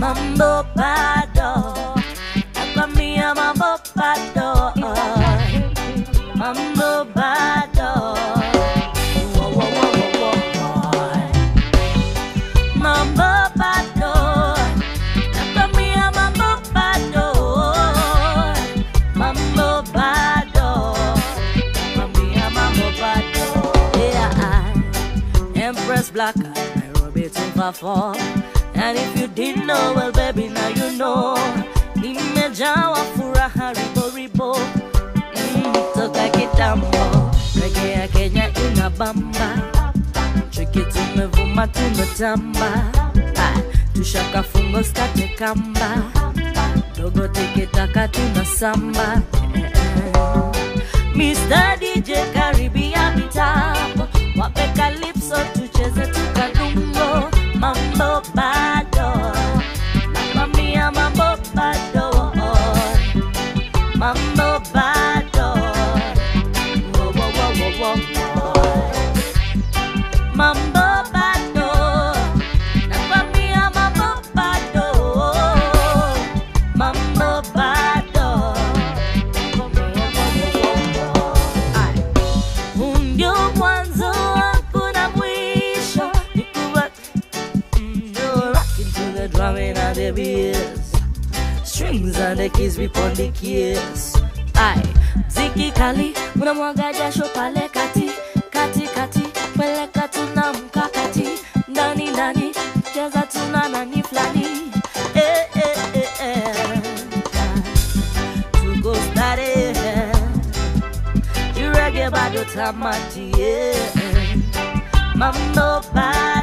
mambo bado. Nakwambia mambo bado, mambo bado. Mambo bado. Nakwambia mambo bado, mambo bado. Nakwambia mambo bado. Yeah, Empress Black, Nairobi to perform. And if you didn't know, well baby, now you know. Nimejawa furaha ribo ribo, toka kitambo. Reggae ya Kenya inabamba, cheki tumevuma tumetamba. Tushaka fungo skate kamba, dogo teke taka tunasamba. Mr. DJ Caribbean mitambo, wape calypso tucheze tukadungo. Mambo bado, nakwambia mambo bado, mambo bado. Wo wo wo wo wo. Mambo bado, nakwambia mambo bado, mambo bado. Ndio mwanzo hakuna mwisho. Drumming and the bass, strings and the keys we pon the keys. Aye, mziki kali, unamwaga jasho pale kati, kati kati, peleka tuna mkakati, ndani ndani, cheza tuna nani flani. Tuko stare, you reggae bado tamati, mambo bado.